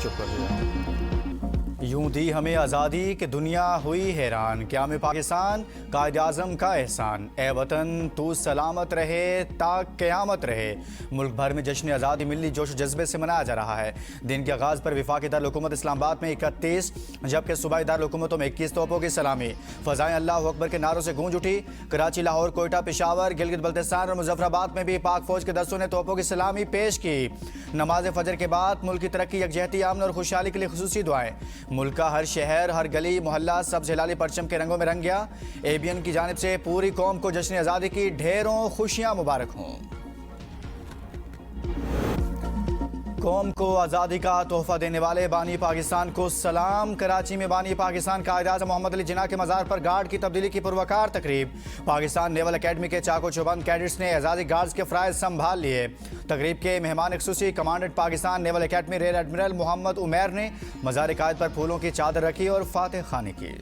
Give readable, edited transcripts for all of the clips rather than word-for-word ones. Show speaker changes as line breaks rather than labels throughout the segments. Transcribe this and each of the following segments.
चुप कर दिया। यूं दी हमें आज़ादी कि दुनिया हुई हैरान, क्या में पाकिस्तान कायद आज़म का एहसान। ए वतन तू सलामत रहे ता क़यामत रहे। मुल्क भर में जश्न आज़ादी मिली जोश जज्बे से मनाया जा रहा है। दिन के आगाज़ पर वफाकी दारुल-हुकूमत इस्लामाबाद में 31 जबकि सूबाई दारुल-हुकूमतों में 21 तोपों की सलामी। फ़ज़ाएं अल्लाहु अकबर के नारों से गूंज उठी। कराची, लाहौर, कोयटा, पेशावर, गिलगित बल्तिस्तान और मुजफ्फराबाद में भी पाक फौज के दस्तों ने तोपों की सलामी पेश की। नमाज फजर के बाद मुल्क की तरक्की, यकजहती, अमन और खुशहाली के लिए खुसूसी दुआएं। मुल्क का हर शहर, हर गली मोहल्ला सब्ज हिलाली परचम के रंगों में रंग गया। एबीएन की जानिब से पूरी कौम को जश्न आज़ादी की ढेरों खुशियां मुबारक हों। कौम को आज़ादी का तोहफा देने वाले बानी पाकिस्तान को सलाम। कराची में बानी पाकिस्तान कायद-ए-आज़म मोहम्मद अली जिन्ना के मज़ार पर गार्ड की तब्दीली की पुरवकार तकरीब। पाकिस्तान नेवल अकेडमी के चाको चौबंद कैडेट्स ने आज़ादी गार्ड्स के फ़राइज़ संभाल लिए। तकरीब के मेहमान खुसूसी commandant Pakistan naval academy rear admiral Mohammad Umair ने मज़ार कायद पर फूलों की चादर रखी और फातह खानी की।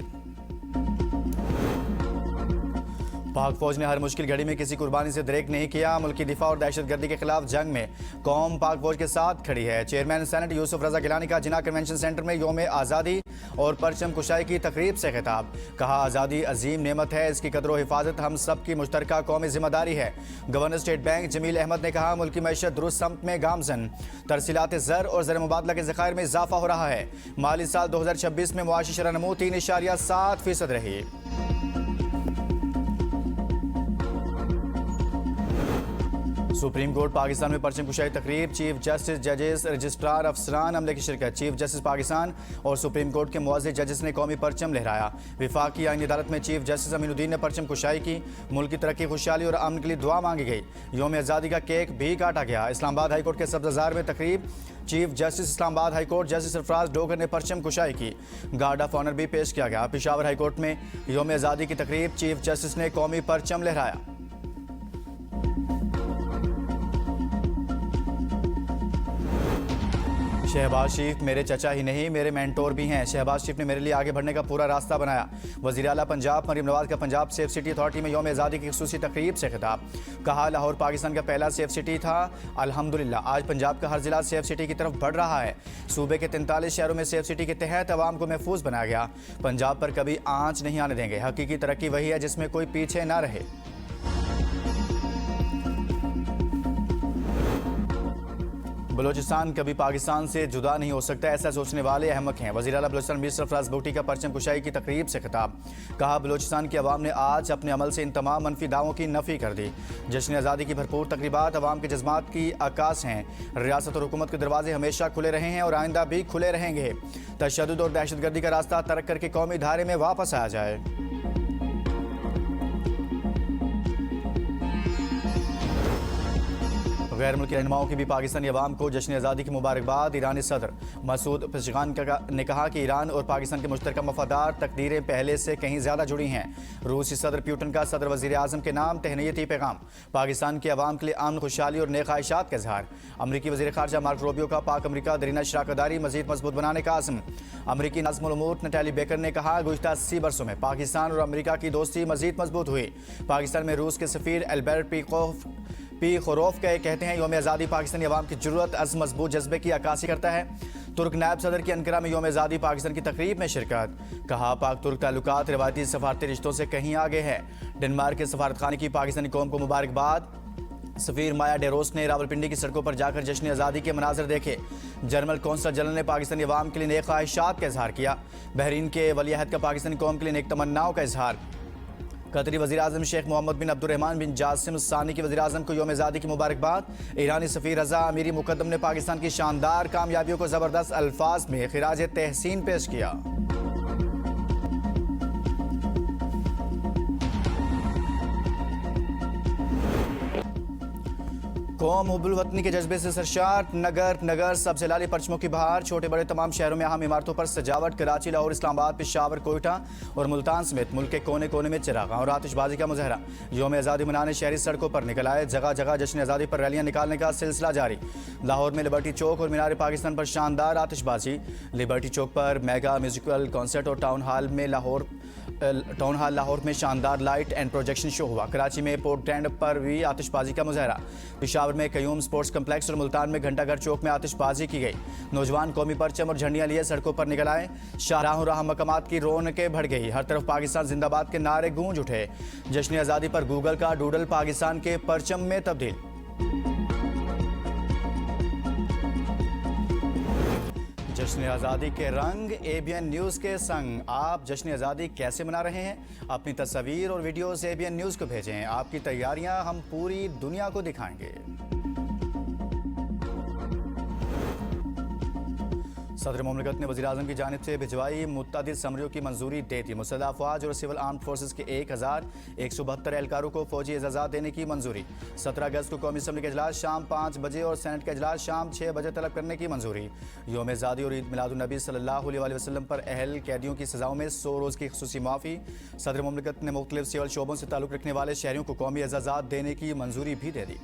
पाक फौज ने हर मुश्किल घड़ी में किसी कुर्बानी से दरेक नहीं किया। मुल्क की दिफा और दहशतगर्दी के खिलाफ जंग में कौम पाक फौज के साथ खड़ी है। चेयरमैन सेनेट यूसुफ रजा गिलानी का जिन्ना कन्वेंशन सेंटर में योम आज़ादी और परचम कुशाई की तकरीब से खिताब। कहा, आज़ादी अजीम नेमत है, इसकी कदर और हिफाजत हम सब की मुश्तरका कौमी जिम्मेदारी है। Governor State Bank Jameel Ahmed ने कहा, मुल्क की मैशत दुरुस्त समत में गामजन। तरसीलात ज़र और ज़र मुबादला के ज़खायर में इजाफा हो रहा है। माली साल 2026 में मुआशी शरह नमू 3.7% रही। सुप्रीम कोर्ट पाकिस्तान में परचम कुशाई तकरीब। चीफ जस्टिस, जजेस, रजिस्ट्रार, अफसरान अमले की शिरकत। चीफ जस्टिस पाकिस्तान और सुप्रीम कोर्ट के मुअज़्ज़िज़ जजेस ने कौमी परचम लहराया। वफाकी आईनी अदालत में चीफ जस्टिस अमीनुद्दीन ने परचम कुशाई की। मुल्क की तरक्की, खुशहाली और अमन के लिए दुआ मांगी गई। योम आज़ादी का केक भी काटा गया। इस्लामाबाद हाईकोर्ट के सब्ज़ार में तकरीब। Chief justice Islamabad high court justice Sarfaraz Dogar ने परचम कुशाई की। गार्ड ऑफ ऑनर भी पेश किया गया। पेशावर हाईकोर्ट में योम आज़ादी की तकरीब। चीफ जस्टिस ने कौमी परचम लहराया। शहबाज शरीफ मेरे चचा ही नहीं, मेरे मेंटोर भी हैं। शहबाज शरीफ ने मेरे लिए आगे बढ़ने का पूरा रास्ता बनाया। वज़ीर आला पंजाब मरीम नवाज का पंजाब सेफ सिटी अथॉरिटी में योम आज़ादी की खुसूसी तकरीब से खिताब। कहा, लाहौर पाकिस्तान का पहला सेफ सिटी था। अल्हम्दुलिल्लाह आज पंजाब का हर जिला सेफ सिटी की तरफ बढ़ रहा है। सूबे के 43 शहरों में सेफ सिटी के तहत अवाम को महफूज बनाया गया। पंजाब पर कभी आँच नहीं आने देंगे। हकीकी तरक्की वही है जिसमें कोई पीछे ना रहे। बलोचिस्तान कभी पाकिस्तान से जुदा नहीं हो सकता, ऐसा सोचने वाले अहमक हैं। वज़ीर आला बलोचिस्तान मीर सरफराज बूटी का परचम कुशाई की तकरीब से खिताब। कहा, बलोचिस्तान की आवाम ने आज अपने अमल से इन तमाम मनफी दावों की नफ़ी कर दी। जश्न आज़ादी की भरपूर तकरीबात अवाम के जज्बात की अक्कास हैं। रियासत और हुकूमत के दरवाजे हमेशा खुले रहे हैं और आइंदा भी खुले रहेंगे। तशद्दुद और दहशतगर्दी का रास्ता तर्क करके कौमी धारे में वापस आया जाए। गैर मुल्की रहनुमाओं की भी पाकिस्तानी अवाम को जश्न आज़ादी की मुबारकबाद। ईरानी सदर मसूद पेज़ेश्कियान ने कहा कि ईरान और पाकिस्तान के मुश्तरका मफादार तकदीरें पहले से कहीं ज़्यादा जुड़ी हैं। रूसी सदर पुतिन का सदर वज़ीर आज़म के नाम तहनीती पैगाम। पाकिस्तान के अवाम के लिए अमन, खुशहाली और नेक ख्वाहिशात का इजहार। अमरीकी वज़ीर ख़ारजा मार्को रूबियो का पाक अमरीका दरीना शराकतदारी मज़ीद मजबूत बनाने का आज़म। अमरीकी नाज़िमुल उमूर नटाली बेकर ने कहा, गुज़िश्ता 80 बरसों में पाकिस्तान और अमरीका की दोस्ती मज़ीद मजबूत हुई। पाकिस्तान में रूस के सफ़ीर एल्बर्ट पी खोरोफ कहते हैं, योम आज़ादी पाकिस्तानी अवाम की जरूरत अज़्म मजबूत जज्बे की अक्कासी करता है। तुर्क नायब सदर की अंकारा में योम आज़ादी पाकिस्तान की तकरीब में शिरकत। कहा, पाक तुर्क ताल्लुकात रिवायती सफारती रिश्तों से कहीं आगे है। डेनमार्क के सफारतखाने की पाकिस्तानी कौम को मुबारकबाद। सफ़ीर माया डेरोस ने रावलपिंडी की सड़कों पर जाकर जश्न आज़ादी के मनाजर देखे। जनरल कौंसल जनरल ने पाकिस्तानी अवाम के लिए नेक ख्वाहिशात का इजहार किया। बहरीन के वलीअहद का पाकिस्तानी कौम के लिए नेक तमन्नाओं का इजहार। कतरी वज़ीर आज़म शेख मोहम्मद बिन अब्दुर्रहमान बिन जासिम सानी की वज़ीर आज़म को योम आज़ादी की मुबारकबाद। ईरानी सफ़ीर रज़ा अमीरी मुक़द्दम ने पाकिस्तान की शानदार कामयाबियों को ज़बरदस्त अल्फाज में खिराज तहसीन पेश किया। कौम हुब्बुल वतनी के जज्बे से सरशार नगर नगर सबसे लाली परचमों की बहार। छोटे बड़े तमाम शहरों में अहम इमारतों पर सजावट। कराची, लाहौर, इस्लामाबाद, पेशावर, कोयटा और मुल्तान समेत मुल्क के कोने कोने में चिरागा और आतिशबाजी का मुजहरा। योम आज़ादी मनाने शहरी सड़कों पर निकल आए। जगह जगह जश्न आज़ादी पर रैलियां निकालने का सिलसिला जारी। लाहौर में लिबर्टी चौक और मीनार पाकिस्तान पर शानदार आतिशबाजी। लिबर्टी चौक पर मेगा म्यूजिकल कॉन्सर्ट और टाउन हॉल लाहौर में शानदार लाइट एंड प्रोजेक्शन शो हुआ। कराची में पोर्ट ट्रेंड पर भी आतिशबाजी का मुजहरा। पेशावर पेशावर में कयूम स्पोर्ट्स कम्प्लेक्स और मुल्तान में घंटाघर चौक में आतिशबाजी की गई। नौजवान कौमी परचम और झंडियां लिए सड़कों पर निकल आए। शाहराहों राह मकामात की रौनकें बढ़ गई। हर तरफ पाकिस्तान जिंदाबाद के नारे गूंज उठे। जश्न आज़ादी पर गूगल का डूडल पाकिस्तान के परचम में तब्दील। जश्न आज़ादी के रंग एबीएन न्यूज़ के संग। आप जश्न आज़ादी कैसे मना रहे हैं? अपनी तस्वीर और वीडियोस एबीएन न्यूज़ को भेजें। आपकी तैयारियां हम पूरी दुनिया को दिखाएंगे। सदर मुमलिकत ने वज़ीर-ए-आज़म की जानिब से भिजवाई मुतअद्दिद समरियों की मंजूरी दे दी। मुसल्लह अफ़वाज और सिविल आर्म्ड फोर्सेस के 1172 एहलकारों को फौजी एजाज़ात देने की मंजूरी। 17 अगस्त को कौमी असम्बली का इजलास शाम 5 बजे और सेनेट का इजलास शाम 6 बजे तलब करने की मंजूरी। यौम आज़ादी और ईद मिलादुन्नबी सल्लल्लाहु अलैहि वसल्लम पर अहल कैदियों की सज़ाओं में 100 रोज़ की ख़ुसूसी माफ़ी। सदर मुमलिकत ने मुख्तलिफ सिविल शोबों से ताल्लुक़ रखने वाले शहरियों को कौमी एजाज़ात देने की मंजूरी भी दे दी।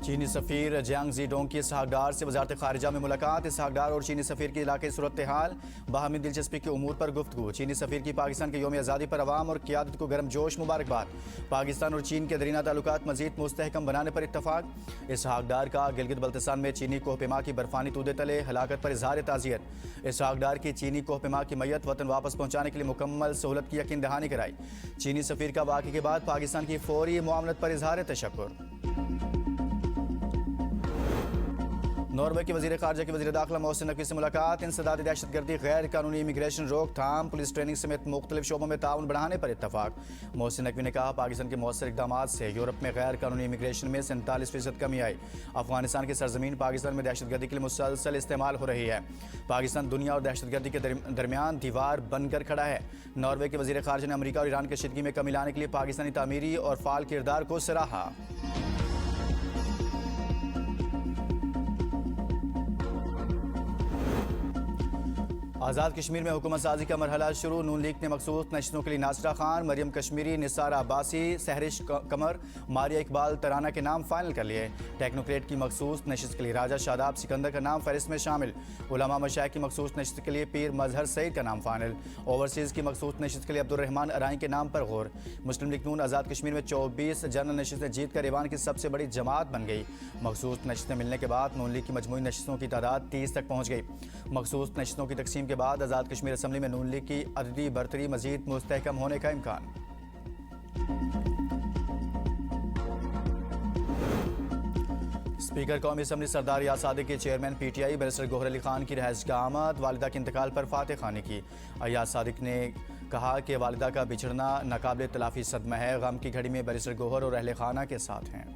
चीनी सफ़ीर जियांग ज़ीडोंग की इसहाक डार से वज़ारत ख़ारिजा में मुलाकात। इसहाक डार और चीनी सफ़ीर की इलाके सूरत हाल, बाहमी दिलचस्पी के उमूर पर गुफ्तगू। चीनी सफ़ीर की पाकिस्तान के यौम आज़ादी पर अवाम और क़यादत को गर्मजोश मुबारकबाद। पाकिस्तान और चीन के दरीना ताल्लुकात मज़ीद मुस्तहकम बनाने पर इत्तफ़ाक़। इसहाक डार का गिलगित बल्तिस्तान में चीनी कोहपेमा की बर्फ़ानी तूदे तले हलाकत पर इज़हार ताज़ियत। इसहाक डार की चीनी कोहपेमा की मैयत वतन वापस पहुँचाने के लिए मुकम्मल सहूलत की यकीन दहानी कराई। चीनी सफ़ीर का वाक़े के बाद पाकिस्तान की फ़ौरी मुआवनत पर इज़हार तशक्कुर। नॉर्वे के वज़ीर ख़ारिजा के वज़ीर दाखिला मोहसिन नकवी से मुलाकात। इंसदादी दहशतगर्दी, गैर कानूनी इमिग्रेशन रोकथाम, पुलिस ट्रेनिंग समेत मुख्तलिफ शोबों में ताउन बढ़ाने पर इत्तफ़ाक़। मोहसिन नकवी ने कहा, पाकिस्तान के मौसर इक़दामात से यूरोप में गैर कानूनी इमिग्रेशन में 47% कमी आई। अफगानिस्तान की सरजमीन पाकिस्तान में दहशतगर्दी के लिए मुसलसल इस्तेमाल हो रही है। पाकिस्तान दुनिया और दहशतगर्दी के दरमियान दीवार बनकर खड़ा है। नॉर्वे के वज़ीर ख़ारिजा ने अमेरिका और ईरान की कशीदगी में कमी लाने के लिए पाकिस्तानी तामीरी और फ़ाल किरदार को सराहा। आज़ाद कश्मीर में हुकूमत साजी का मरहला शुरू। नून लीग ने मखसूस नशस्तों के लिए नासिरा खान, मरियम कश्मीरी, निसार अब्बासी, सहरिश कमर, मारिया इकबाल तराना के नाम फाइनल कर लिए। टेक्नोक्रेट की मखसूस नशस्त के लिए राजा शादाब सिकंदर का नाम फहरिस्त में शामिल। उलमा मशाइख की मखसूस नशस्त के लिए पीर मजहर सईद का नाम फाइनल। ओवरसीज़ की मखसूस नशस्त के लिए अब्दुर्रहमान अराई के नाम पर गौर। मुस्लिम लीग नून आज़ाद कश्मीर में 24 जनरल नशस्तें जीत कर ईवान की सबसे बड़ी जमात बन गई। मखसूस नशस्तें मिलने के बाद नून लीग की मजमूई नशस्तों की तादाद 30 तक पहुँच गई। मखसूस नशस्तों की तकसीम के बाद आज़ाद कश्मीर असम्बली में नून लीग की अददी बरतरी मजीद मुस्तहकम होने का इम्कान। स्पीकर कौमी असम्बली सरदार याद सादिक के chairman PTI barrister Gohar Ali Khan की रिहाइश का आमद। वालिदा के इंतकाल पर फातह खानी की। याद सादिक ने कहा कि वालिदा का बिछड़ना नाकाबिल तलाफी सदमा है। गम की घड़ी में बैरिस्टर गोहर और अहले खाना के साथ हैं।